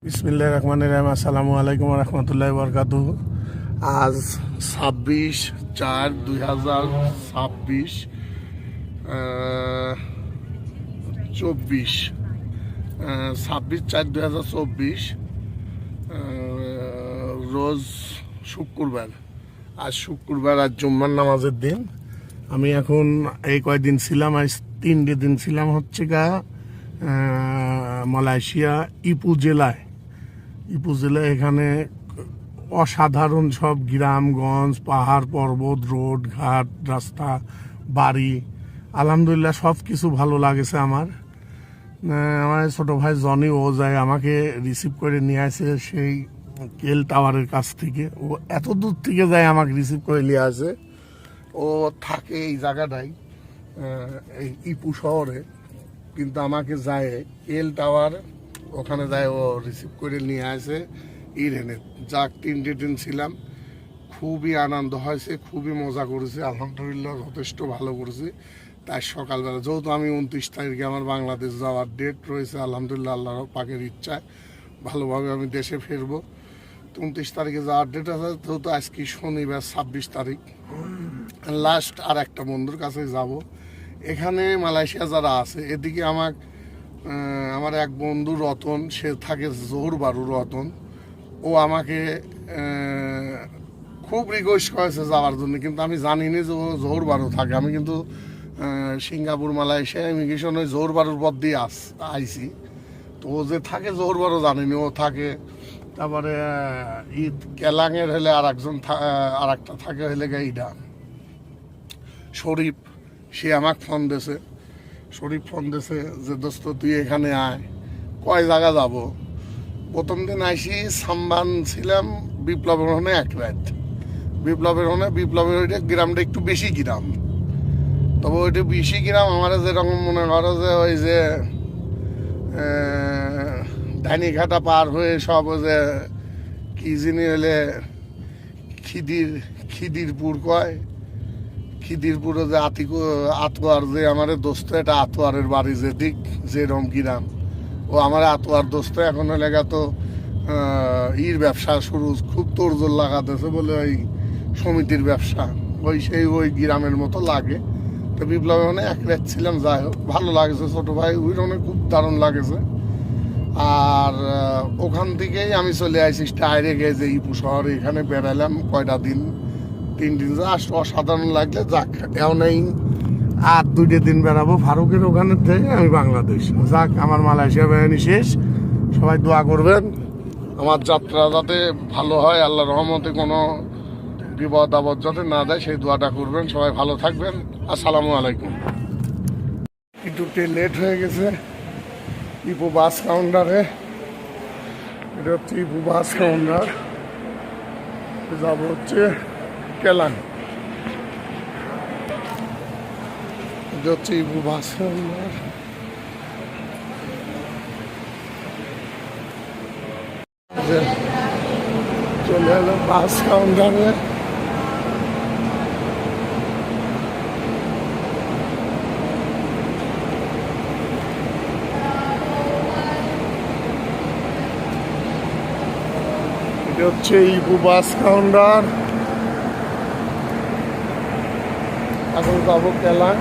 বিসমিল্লাহির রহমানির রহিম। আসসালামু আলাইকুম রহমতুল্লাহি বরকাতুহ। আজ 26/4/2026 26/4/2024 রোজ শুক্রবার। আজ শুক্রবার, আজ জুম্মার নামাজের দিন। আমি এখন এই কয়দিন ছিলাম, আজ 3 দিন ছিলাম হচ্ছে মালয়েশিয়া ইপু জেলায়। এখানে অসাধারণ সব গ্রামগঞ্জ, পাহাড় পর্বত, রোড ঘাট, রাস্তা, বাড়ি, আলহামদুলিল্লাহ সব কিছু ভালো লাগেছে আমার। আমার ছোটো ভাই জনি ও যায় আমাকে রিসিভ করে নিয়ে আসে সেই কেল টাওয়ারের কাছ থেকে। ও এত দূর থেকে যায় আমাকে রিসিভ করে নিয়ে আসে। ও থাকে এই জায়গাটাই, এই ইপু শহরে, কিন্তু আমাকে যায় কেল টাওয়ার, ওখানে যায় ও রিসিভ করে নিয়ে আসে ইরেনে। যাক, 3 দিন ছিলাম, খুবই আনন্দ হয়েছে, খুবই মজা করেছে, আলহামদুলিল্লাহ যথেষ্ট ভালো করেছি। তাই সকালবেলা, যেহেতু আমি 29 তারিখে আমার বাংলাদেশ যাওয়ার ডেট রয়েছে, আলহামদুলিল্লাহ আল্লাহ পাকের ইচ্ছায় ভালোভাবে আমি দেশে ফিরবো। 29 তারিখে যাওয়ার ডেট আছে, যেহেতু আজকে শনিবার 26 তারিখ, লাস্ট আর একটা বন্ধুর কাছে যাব। এখানে মালয়েশিয়া যারা আছে, এদিকে আমার এক বন্ধু রতন, সে থাকে জোহর বারু। রতন ও আমাকে খুব রিকোয়েস্ট করেছে যাওয়ার জন্য, কিন্তু আমি জানিনি যে ও জোহর বারু থাকে। আমি কিন্তু সিঙ্গাপুর মালয়েশিয়া ইমিগ্রেশন ওই জোহর বারুর পর দিয়ে আইছি, তো ও যে থাকে জোহর বারু জানিনি। ও থাকে তারপরে ঈদ কেলাঙের হলে আর একটা থাকে হলে এইটা শরীফ। সে আমাকে ফোন দিয়েছে, শরীফ ফোন দিয়েছে যে দোস্ত তুই এখানে আয়, কয় জায়গা যাব। প্রথম দিন আইসি সাম্বান ছিলাম বিপ্লবের হনে এক রাত। বিপ্লবের ওইটা গ্রামটা একটু বেশি গ্রাম, তবে ওইটা বেশি গ্রাম আমার যেরকম মনে করো যে ওই যে ধানিঘাটা পার হয়ে সব ওই যে কি জিনিস হলে খিদিরপুর কয়, খিদিরপুরে যে আতোয়ার, যে আমার দোস্ত, এটা আতোয়ারের বাড়ি যে দিক যেরকম গ্রাম, ও আমার আতোয়ার দোস্ত। এখন এলাকা তো ইর ব্যবসা শুরু, খুব তোড়জোড় লাগাতেছে বলে ওই সমিতির ব্যবসা, ওই গ্রামের মতো লাগে। তো বিপ্লবে এক রাত ছিলাম, যাই হোক ভালো লাগছে। ছোটো ভাই ওই খুব দারুণ লাগেছে। আর ওখান থেকেই আমি চলে আসি ডাইরেক্ট যে ইপু শহরে। এখানে বেড়ালাম কয়টা দিন, 3 দিন অসাধারণ লাগলে। যাক, এমনই আর 2 দিন বেড়াবো ফারুকের ওখানে থেকে আমি বাংলাদেশ। যাক, আমার মালয়েশিয়া বেড়ানি শেষ। সবাই দোয়া করবেন আমার যাত্রা যাতে ভালো হয়, আল্লাহ রহমতে কোনো বিপদ আপদ যাতে না দেয়, সেই দোয়াটা করবেন। সবাই ভালো থাকবেন। আসসালামু আলাইকুম। একটু লেট হয়ে গেছে ইপু বাস কাউন্টারে। এটা হচ্ছে ইপু বাস কাউন্টার, যাবো হচ্ছে কেলান। এটা হচ্ছে ইপু বাস কাউন্টার। চলে এলো বাস কাউন্টারে। এটা হচ্ছে ইপু বাস কাউন্টার। এখন যাবো কেলান।